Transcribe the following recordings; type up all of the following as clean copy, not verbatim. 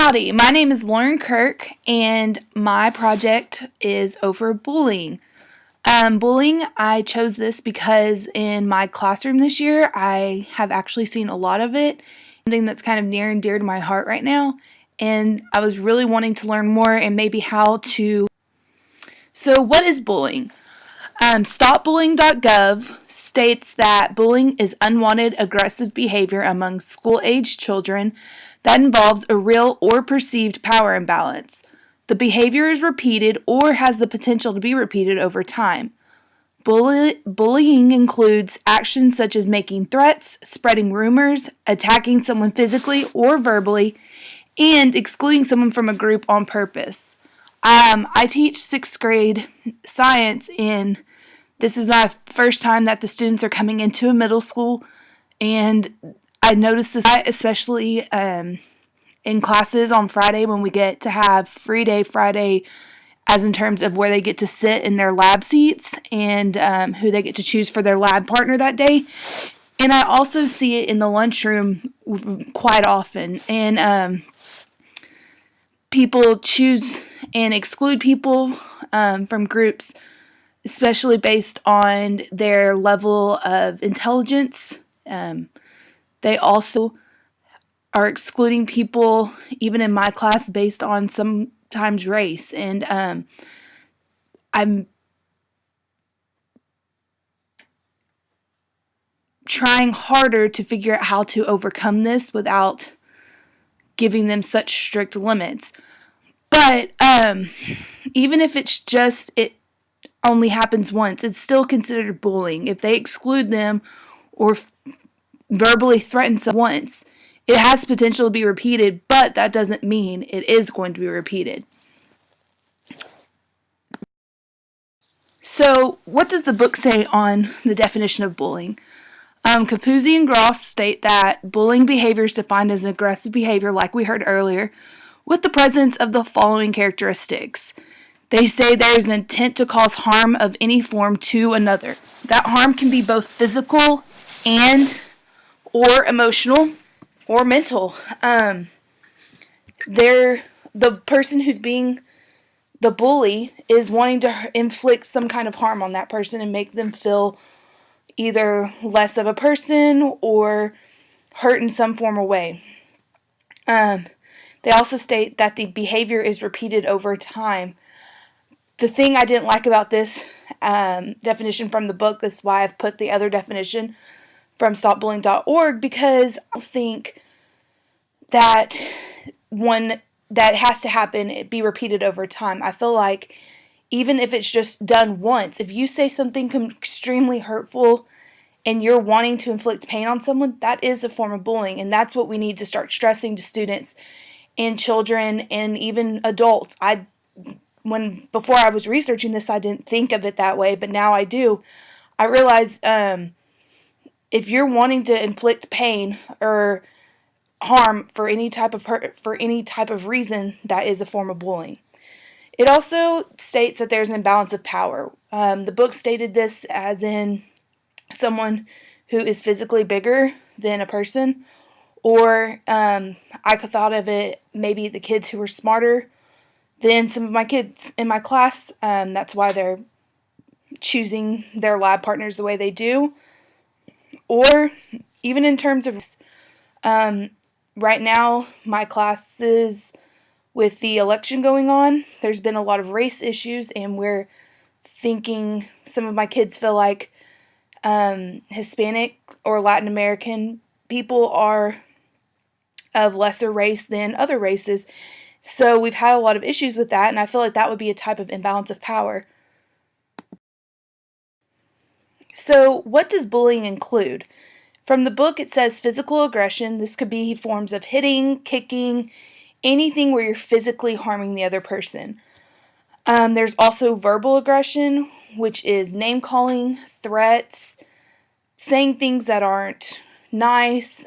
Howdy, my name is Lauren Kirk, and my project is over bullying. Bullying, I chose this because in my classroom this year, I have actually seen a lot of it, something that's kind of near and dear to my heart right now, and I was really wanting to learn more and maybe how to. So what is bullying? StopBullying.gov states that bullying is unwanted aggressive behavior among school-aged children that involves a real or perceived power imbalance. The behavior is repeated or has the potential to be repeated over time. Bullying includes actions such as making threats, spreading rumors, attacking someone physically or verbally, and excluding someone from a group on purpose. I teach 6th grade science, and this is my first time that the students are coming into a middle school, and I noticed this especially in classes on Friday when we get to have free day Friday, as in terms of where they get to sit in their lab seats and who they get to choose for their lab partner that day. And I also see it in the lunchroom quite often, and people choose and exclude people from groups, especially based on their level of intelligence. They also are excluding people, even in my class, based on sometimes race. And I'm trying harder to figure out how to overcome this without giving them such strict limits. But even if it only happens once, it's still considered bullying. If they exclude them or verbally threaten someone once, it has potential to be repeated, but that doesn't mean it is going to be repeated. So, what does the book say on the definition of bullying? Capuzzi and Gross state that bullying behavior is defined as an aggressive behavior, like we heard earlier, with the presence of the following characteristics. They say there is an intent to cause harm of any form to another. That harm can be both physical or emotional or mental. The person who's being the bully is wanting to inflict some kind of harm on that person and make them feel either less of a person or hurt in some form or way. They also state that the behavior is repeated over time. The thing I didn't like about this definition from the book, that's why I've put the other definition from stopbullying.org, because I think that that has to happen, it be repeated over time. I feel like even if it's just done once, if you say something extremely hurtful and you're wanting to inflict pain on someone, that is a form of bullying, and that's what we need to start stressing to students and children and even adults. Before I was researching this, I didn't think of it that way, but now I do. I realize if you're wanting to inflict pain or harm for any type of reason, that is a form of bullying. It also states that there's an imbalance of power. The book stated this as in someone who is physically bigger than a person, or I could thought of it maybe the kids who were smarter than some of my kids in my class. That's why they're choosing their lab partners the way they do. Or even in terms of right now, my classes, with the election going on, there's been a lot of race issues, and we're thinking some of my kids feel like Hispanic or Latin American people are of lesser race than other races. So we've had a lot of issues with that, and I feel like that would be a type of imbalance of power. So what does bullying include? From the book, it says physical aggression. This could be forms of hitting, kicking, anything where you're physically harming the other person. There's also verbal aggression, which is name-calling, threats, saying things that aren't nice,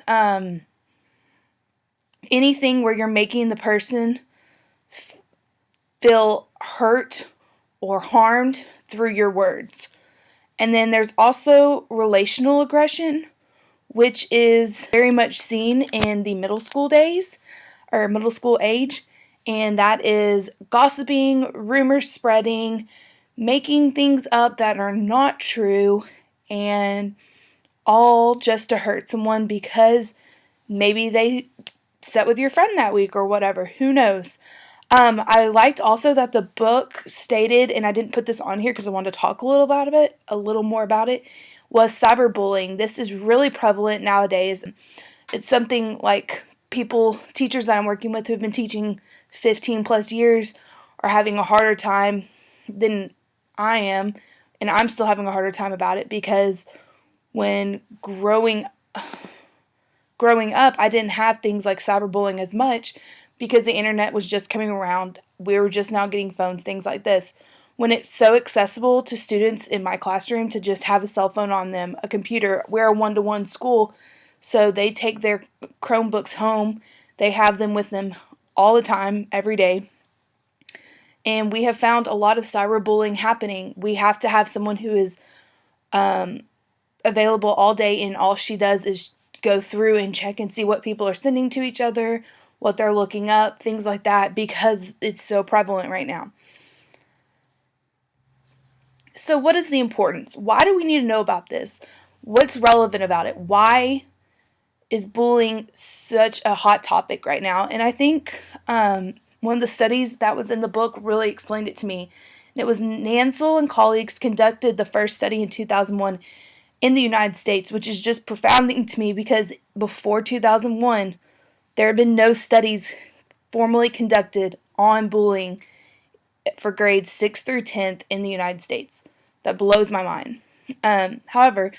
anything where you're making the person feel hurt or harmed through your words. And then there's also relational aggression, which is very much seen in the middle school days. or middle school age, and that is gossiping, rumor spreading, making things up that are not true, and all just to hurt someone because maybe they sat with your friend that week or whatever. Who knows? I liked also that the book stated, and I didn't put this on here because I wanted to talk a little more about it, was cyberbullying. This is really prevalent nowadays. It's something like teachers that I'm working with who've been teaching 15 plus years are having a harder time than I am, and I'm still having a harder time about it because when growing up, I didn't have things like cyberbullying as much because the internet was just coming around. We were just now getting phones, things like this. When it's so accessible to students in my classroom to just have a cell phone on them, a computer, we're a one-to-one school, so they take their Chromebooks home. They have them with them all the time, every day. And we have found a lot of cyberbullying happening. We have to have someone who is available all day, and all she does is go through and check and see what people are sending to each other, what they're looking up, things like that, because it's so prevalent right now. So what is the importance? Why do we need to know about this? What's relevant about it? Why is bullying such a hot topic right now? And I think one of the studies that was in the book really explained it to me. And it was Nansel and colleagues conducted the first study in 2001 in the United States, which is just profounding to me because before 2001, there have been no studies formally conducted on bullying for grades 6th through 10th in the United States. That blows my mind. However,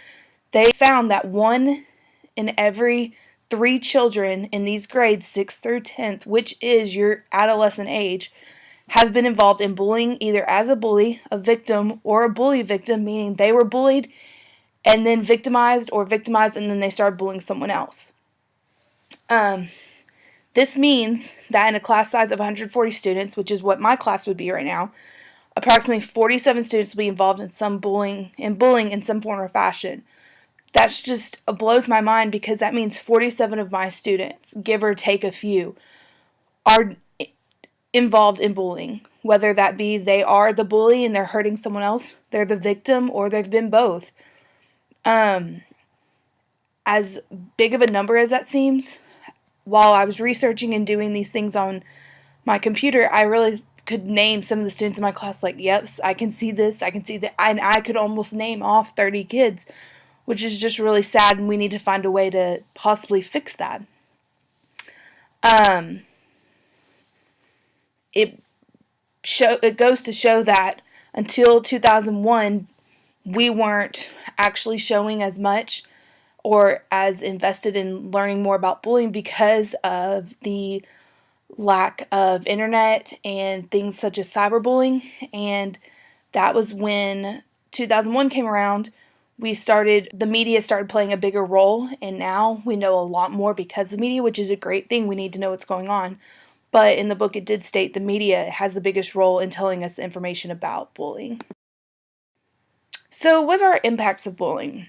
they found that 1 in every 3 children in these grades 6th through 10th, which is your adolescent age, have been involved in bullying either as a bully, a victim, or a bully victim, meaning they were bullied and then victimized, or victimized and then they started bullying someone else. This means that in a class size of 140 students, which is what my class would be right now, approximately 47 students will be involved in bullying in some form or fashion. That's just blows my mind because that means 47 of my students, give or take a few, are involved in bullying. Whether that be they are the bully and they're hurting someone else, they're the victim, or they've been both. As big of a number as that seems, while I was researching and doing these things on my computer, I really could name some of the students in my class like, yep, I can see this, I can see that, and I could almost name off 30 kids, which is just really sad, and we need to find a way to possibly fix that. It goes to show that until 2001, we weren't actually showing as much or as invested in learning more about bullying because of the lack of internet and things such as cyberbullying. And that was when 2001 came around. The media started playing a bigger role, and now we know a lot more because of the media, which is a great thing. We need to know what's going on. But in the book, it did state the media has the biggest role in telling us information about bullying. So what are impacts of bullying?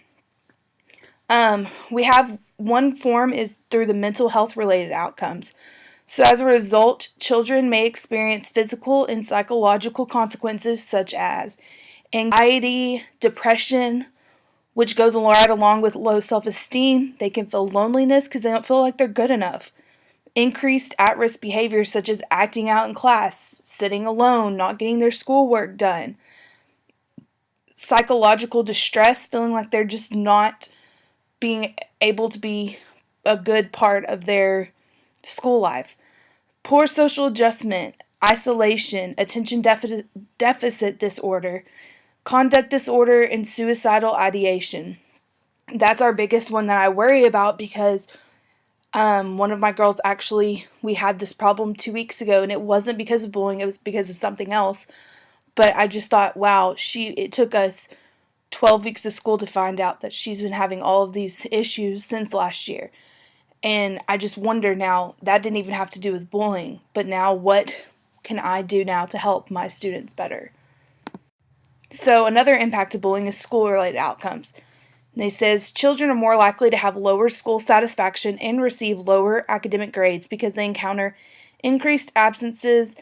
We have one form is through the mental health related outcomes. So as a result, children may experience physical and psychological consequences such as anxiety, depression, which goes right along with low self-esteem. They can feel loneliness because they don't feel like they're good enough. Increased at-risk behaviors such as acting out in class, sitting alone, not getting their schoolwork done. Psychological distress, feeling like they're just not being able to be a good part of their school life. Poor social adjustment, isolation, attention deficit disorder, conduct disorder, and suicidal ideation. That's our biggest one that I worry about because one of my girls we had this problem 2 weeks ago, and it wasn't because of bullying, it was because of something else. But I just thought, wow, it took us 12 weeks of school to find out that she's been having all of these issues since last year. And I just wonder now, that didn't even have to do with bullying, but now what can I do now to help my students better? So another impact of bullying is school-related outcomes. And it says children are more likely to have lower school satisfaction and receive lower academic grades because they encounter increased absences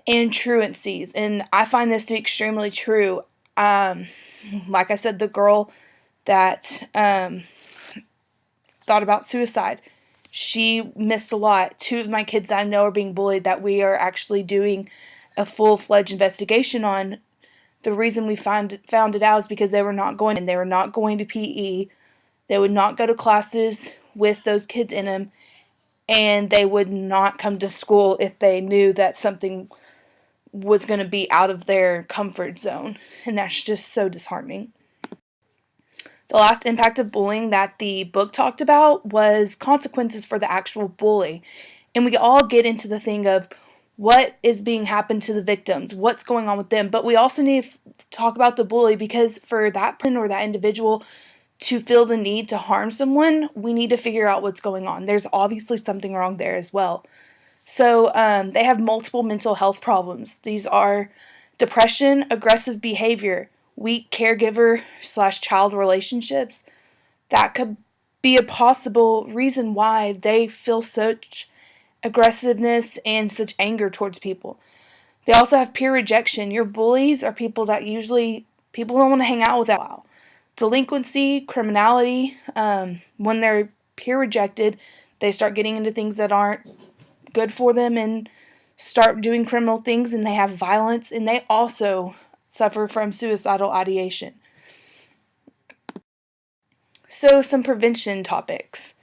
and truancies. And I find this to be extremely true. Like I said, the girl that thought about suicide, she missed a lot. Two of my kids that I know are being bullied that we are actually doing a full-fledged investigation on. The reason we found it out is because they were not going to PE. They would not go to classes with those kids in them, and they would not come to school if they knew that something was going to be out of their comfort zone. And that's just so disheartening. The last impact of bullying that the book talked about was consequences for the actual bully. And we all get into the thing of what is being happened to the victims, what's going on with them. But we also need to talk about the bully, because for that person or that individual to feel the need to harm someone, we need to figure out what's going on. There's obviously something wrong there as well. So they have multiple mental health problems. These are depression, aggressive behavior, weak caregiver/child relationships. That could be a possible reason why they feel such aggressiveness and such anger towards people. They also have peer rejection. Your bullies are people that usually people don't want to hang out with that while. Delinquency, criminality, when they're peer rejected, they start getting into things that aren't good for them and start doing criminal things, and they have violence, and they also suffer from suicidal ideation. So some prevention topics.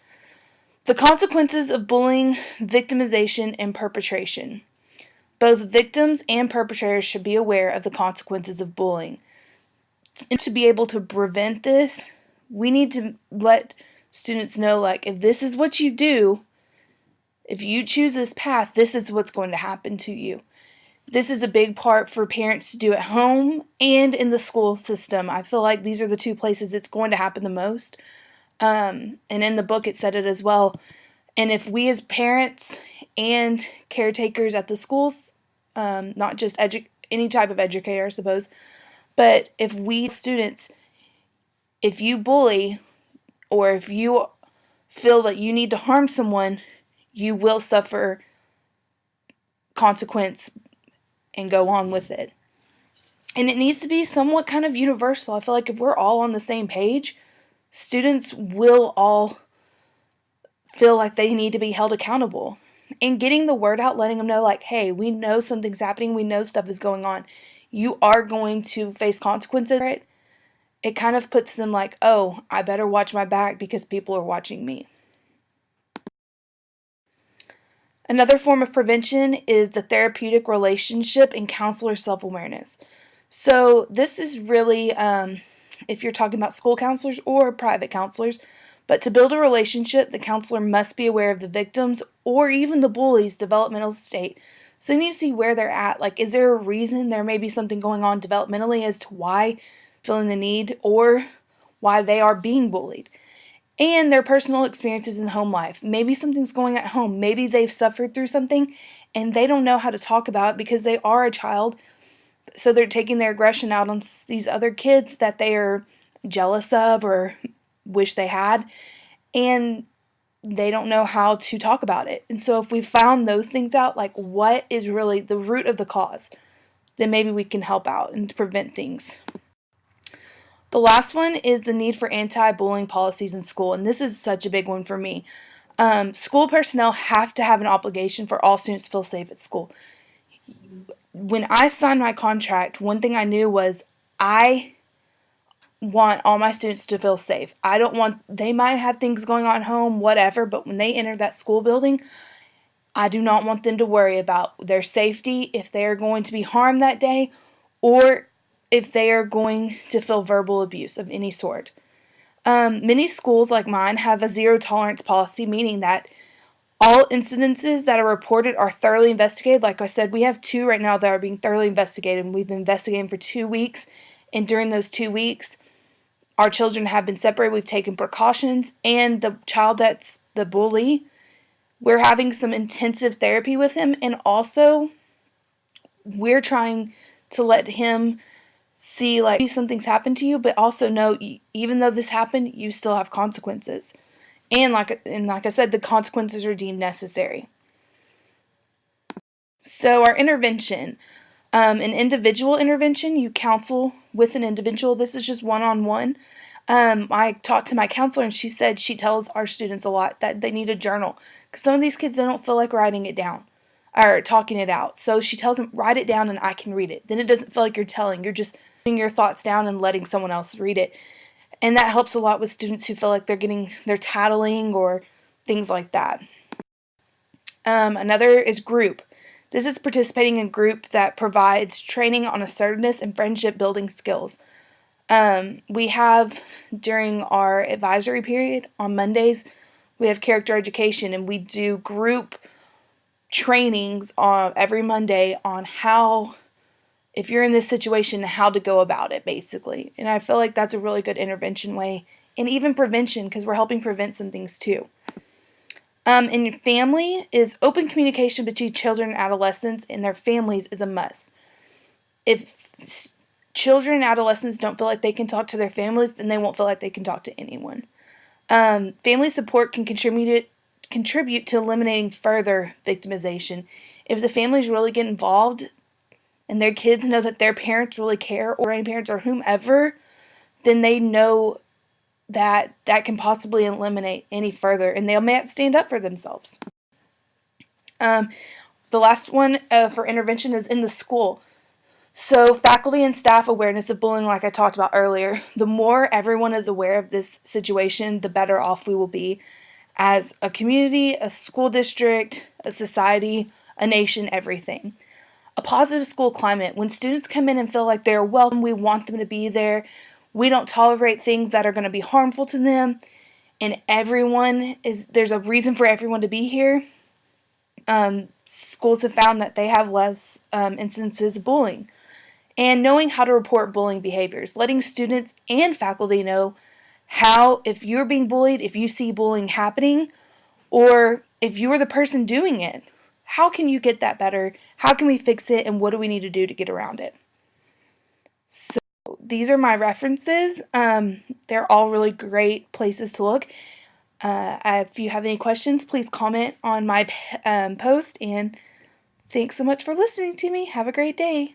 The consequences of bullying, victimization, and perpetration. Both victims and perpetrators should be aware of the consequences of bullying. And to be able to prevent this, we need to let students know, like, if this is what you do, if you choose this path, this is what's going to happen to you. This is a big part for parents to do at home and in the school system. I feel like these are the two places it's going to happen the most. And in the book it said it as well. And if we as parents and caretakers at the schools, not just any type of educator, I suppose, but if we students, if you bully or if you feel that you need to harm someone, you will suffer consequence and go on with it. And it needs to be somewhat kind of universal. I feel like if we're all on the same page, students will all feel like they need to be held accountable. And getting the word out, letting them know, like, hey, we know something's happening, we know stuff is going on. You are going to face consequences for it. It kind of puts them like, oh, I better watch my back because people are watching me. Another form of prevention is the therapeutic relationship and counselor self-awareness. So this is really, if you're talking about school counselors or private counselors, but to build a relationship, the counselor must be aware of the victims or even the bully's developmental state. So they need to see where they're at. Like, is there a reason? There may be something going on developmentally as to why feeling the need or why they are being bullied. And their personal experiences in home life. Maybe something's going on at home. Maybe they've suffered through something and they don't know how to talk about it because they are a child. So they're taking their aggression out on these other kids that they are jealous of or wish they had. And they don't know how to talk about it. And so if we found those things out, like what is really the root of the cause, then maybe we can help out and prevent things. The last one is the need for anti-bullying policies in school, and this is such a big one for me. School personnel have to have an obligation for all students to feel safe at school. When I signed my contract, one thing I knew was I want all my students to feel safe. I don't want, they might have things going on at home, whatever, but when they enter that school building, I do not want them to worry about their safety, if they are going to be harmed that day, or if they are going to feel verbal abuse of any sort. Many schools like mine have a zero tolerance policy, meaning that all incidences that are reported are thoroughly investigated. Like I said, we have 2 right now that are being thoroughly investigated, and we've been investigating for 2 weeks, and during those 2 weeks, our children have been separated. We've taken precautions, and the child that's the bully, we're having some intensive therapy with him, and also we're trying to let him see like something's happened to you, but also know even though this happened, you still have consequences. And like I said, the consequences are deemed necessary. So our intervention, an individual intervention, you counsel with an individual. This is just one-on-one. I talked to my counselor, and she said she tells our students a lot that they need a journal because some of these kids don't feel like writing it down or talking it out. So she tells them, write it down and I can read it. Then it doesn't feel like you're telling. You're just putting your thoughts down and letting someone else read it. And that helps a lot with students who feel like they're tattling or things like that. Another is group. This is participating in a group that provides training on assertiveness and friendship building skills. We have, during our advisory period on Mondays, we have character education, and we do group trainings every Monday on how, if you're in this situation, how to go about it, basically. And I feel like that's a really good intervention way, and even prevention, because we're helping prevent some things too. In your family is open communication between children and adolescents and their families is a must. If children and adolescents don't feel like they can talk to their families, then they won't feel like they can talk to anyone. Family support can contribute to eliminating further victimization. If the families really get involved and their kids know that their parents really care, or grandparents or whomever, then they know that can possibly eliminate any further, and they might stand up for themselves. The last one for intervention is in the school. So faculty and staff awareness of bullying, like I talked about earlier, the more everyone is aware of this situation, the better off we will be as a community, a school district, a society, a nation, everything. A positive school climate. When students come in and feel like they're welcome, we want them to be there. We don't tolerate things that are going to be harmful to them, and there's a reason for everyone to be here. Schools have found that they have less instances of bullying. And knowing how to report bullying behaviors, letting students and faculty know how, if you're being bullied, if you see bullying happening, or if you are the person doing it, how can you get that better? How can we fix it? And what do we need to do to get around it? So these are my references. They're all really great places to look. If you have any questions, please comment on my post. And thanks so much for listening to me. Have a great day.